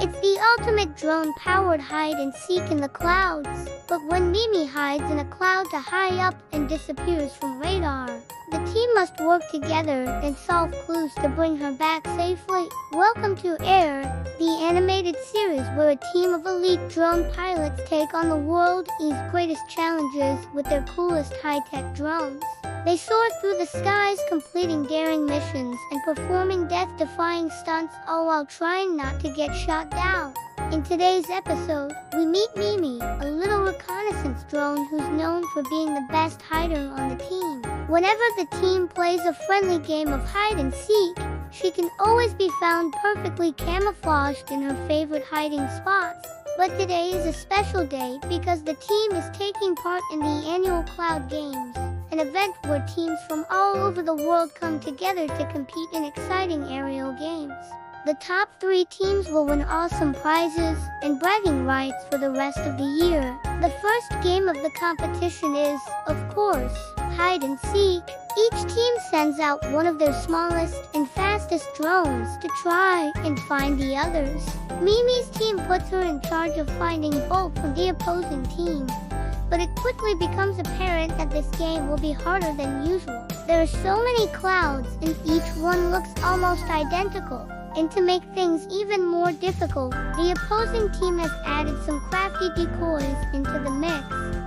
It's the ultimate drone-powered hide-and-seek in the clouds. But when Mimi hides in a cloud to high up and disappears from radar, the team must work together and solve clues to bring her back safely. Welcome to Air, the animated series where a team of elite drone pilots take on the world's greatest challenges with their coolest high-tech drones. They soar through the skies, completing daring missions and performing death-defying stunts, all while trying not to get shot down. In today's episode, we meet Mimi, a little reconnaissance drone who's known for being the best hider on the team. Whenever the team plays a friendly game of hide-and-seek, she can always be found perfectly camouflaged in her favorite hiding spots. But today is a special day because the team is taking part in the annual Cloud Games, an event where teams from all over the world come together to compete in exciting aerial games. The top 3 teams will win awesome prizes and bragging rights for the rest of the year. The first game of the competition is, of course, hide and seek. Each team sends out one of their smallest and fastest drones to try and find the others. Mimi's team puts her in charge of finding Bolt from the opposing team, but it quickly becomes apparent that this game will be harder than usual. There are so many clouds and each one looks almost identical. And to make things even more difficult, the opposing team has added some crafty decoys into the mix.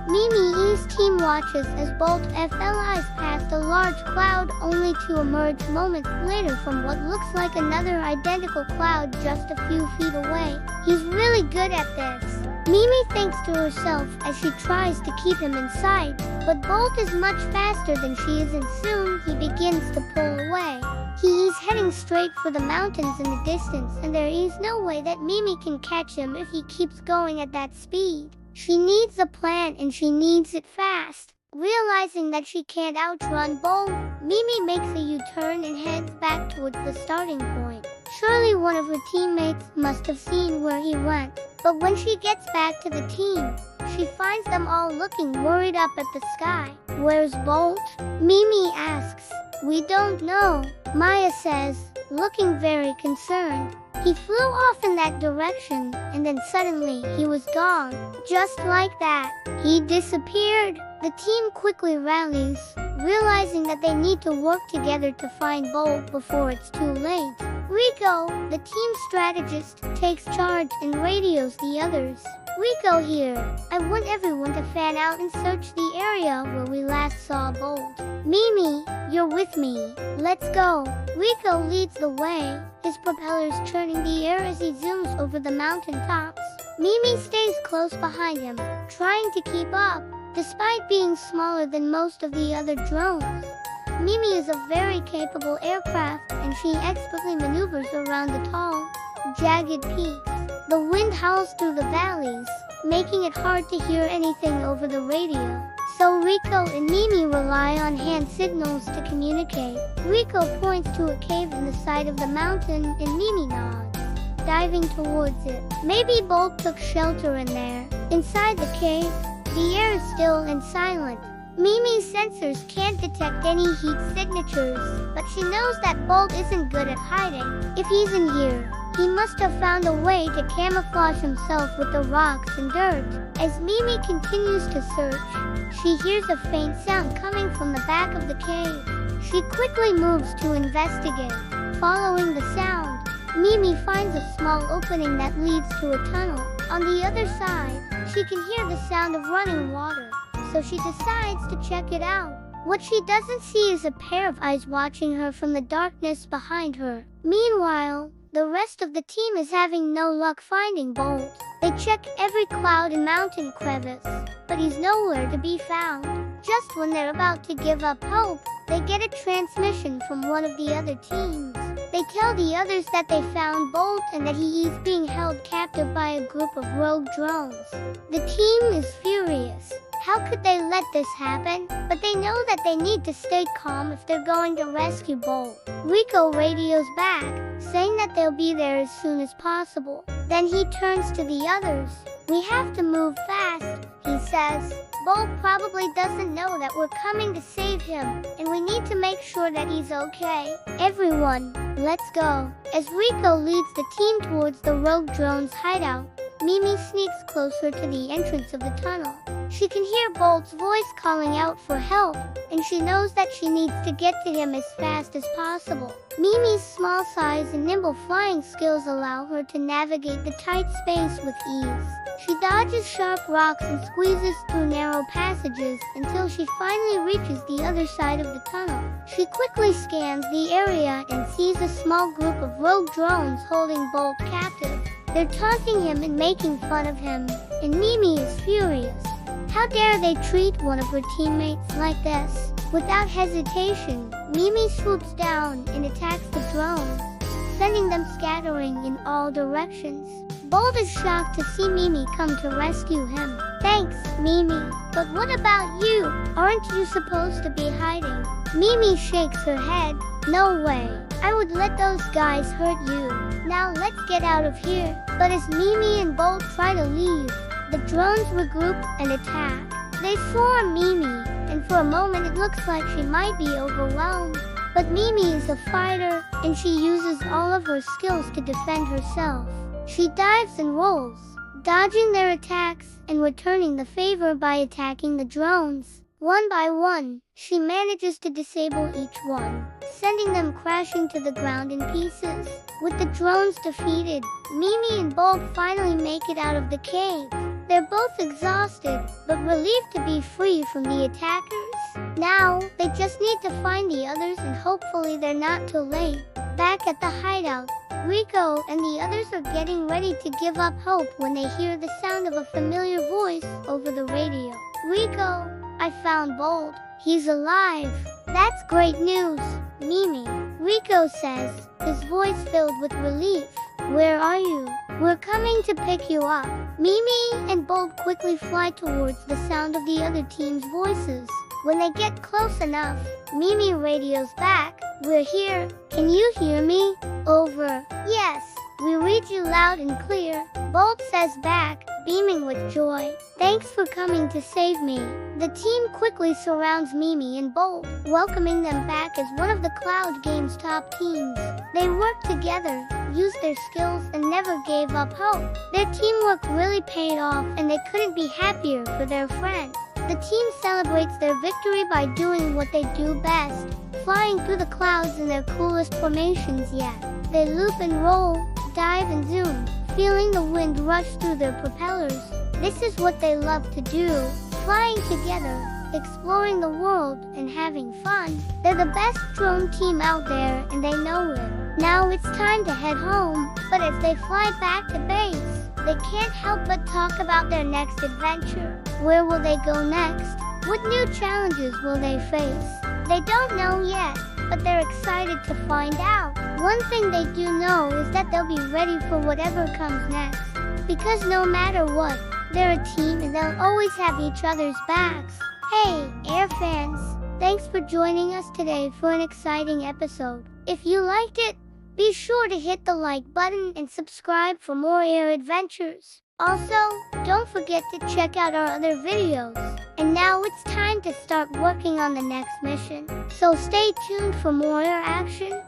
Mimi's team watches as Bolt flies past a large cloud only to emerge moments later from what looks like another identical cloud just a few feet away. He's really good at this. Mimi thinks to herself as she tries to keep him in sight, but Bolt is much faster than she is and soon he begins to pull away. He is heading straight for the mountains in the distance, and there is no way that Mimi can catch him if he keeps going at that speed. She needs a plan and she needs it fast. Realizing that she can't outrun Bolt, Mimi makes a U-turn and heads back towards the starting point. Surely one of her teammates must have seen where he went. But when she gets back to the team, she finds them all looking worried up at the sky. Where's Bolt? Mimi asks. We don't know, Maya says, looking very concerned. He flew off in that direction, and then suddenly he was gone. Just like that, he disappeared. The team quickly rallies, realizing that they need to work together to find Bolt before it's too late. Rico, the team strategist, takes charge and radios the others. Rico here. I want everyone to fan out and search the area where we last saw Bolt. Mimi, you're with me. Let's go. Rico leads the way, his propellers churning the air as he zooms over the mountaintops. Mimi stays close behind him, trying to keep up, despite being smaller than most of the other drones. Mimi is a very capable aircraft, and she expertly maneuvers around the tall, jagged peaks. The wind howls through the valleys, making it hard to hear anything over the radio. So Rico and Mimi rely on hand signals to communicate. Rico points to a cave in the side of the mountain and Mimi nods, diving towards it. Maybe Bolt took shelter in there. Inside the cave, the air is still and silent. Mimi's sensors can't detect any heat signatures, but she knows that Bolt isn't good at hiding. If he's in here, he must have found a way to camouflage himself with the rocks and dirt. As Mimi continues to search, she hears a faint sound coming from the back of the cave. She quickly moves to investigate. Following the sound, Mimi finds a small opening that leads to a tunnel. On the other side, she can hear the sound of running water, so she decides to check it out. What she doesn't see is a pair of eyes watching her from the darkness behind her. Meanwhile, the rest of the team is having no luck finding Bolt. They check every cloud and mountain crevice, but he's nowhere to be found. Just when they're about to give up hope, they get a transmission from one of the other teams. They tell the others that they found Bolt and that he is being held captive by a group of rogue drones. The team is furious. How could they let this happen? But they know that they need to stay calm if they're going to rescue Bolt. Rico radios back, saying that they'll be there as soon as possible. Then he turns to the others. We have to move fast, he says. Bolt probably doesn't know that we're coming to save him, and we need to make sure that he's okay. Everyone, Let's go. As Rico leads the team towards the rogue drone's hideout, Mimi sneaks closer to the entrance of the tunnel. She can hear Bolt's voice calling out for help, and she knows that she needs to get to him as fast as possible. Mimi's small size and nimble flying skills allow her to navigate the tight space with ease. She dodges sharp rocks and squeezes through narrow passages until she finally reaches the other side of the tunnel. She quickly scans the area and sees a small group of rogue drones holding Bolt captive. They're taunting him and making fun of him, and Mimi is furious. How dare they treat one of her teammates like this? Without hesitation, Mimi swoops down and attacks the drones, sending them scattering in all directions. Bolt is shocked to see Mimi come to rescue him. Thanks, Mimi. But what about you? Aren't you supposed to be hiding? Mimi shakes her head. No way. I would let those guys hurt you. Now let's get out of here. But as Mimi and Bolt try to leave, the drones regroup and attack. They swarm Mimi, and for a moment it looks like she might be overwhelmed. But Mimi is a fighter, and she uses all of her skills to defend herself. She dives and rolls, dodging their attacks and returning the favor by attacking the drones. One by one, she manages to disable each one, sending them crashing to the ground in pieces. With the drones defeated, Mimi and Bolt finally make it out of the cave. They're both exhausted, but relieved to be free from the attackers. Now, they just need to find the others and hopefully they're not too late. Back at the hideout, Rico and the others are getting ready to give up hope when they hear the sound of a familiar voice over the radio. Rico, I found Bolt. He's alive. That's great news, Mimi. Rico says, his voice filled with relief. Where are you? We're coming to pick you up. Mimi and Bolt quickly fly towards the sound of the other team's voices. When they get close enough, Mimi radios back. We're here. Can you hear me? Over. Yes, we read you loud and clear. Bolt says back, beaming with joy. Thanks for coming to save me. The team quickly surrounds Mimi and Bolt, welcoming them back as one of the Cloud Game's top teams. They worked together, used their skills, and never gave up hope. Their teamwork really paid off, and they couldn't be happier for their friend. The team celebrates their victory by doing what they do best, flying through the clouds in their coolest formations yet. They loop and roll, dive and zoom, feeling the wind rush through their propellers. This is what they love to do, flying together, exploring the world, and having fun. They're the best drone team out there, and they know it. Now it's time to head home, but as they fly back to base, they can't help but talk about their next adventure. Where will they go next? What new challenges will they face? They don't know yet, but they're excited to find out. One thing they do know is that they'll be ready for whatever comes next. Because no matter what, they're a team and they'll always have each other's backs. Hey, Air fans! Thanks for joining us today for an exciting episode. If you liked it, be sure to hit the like button and subscribe for more Air adventures. Also, don't forget to check out our other videos. And now it's time to start working on the next mission. So stay tuned for more Air action.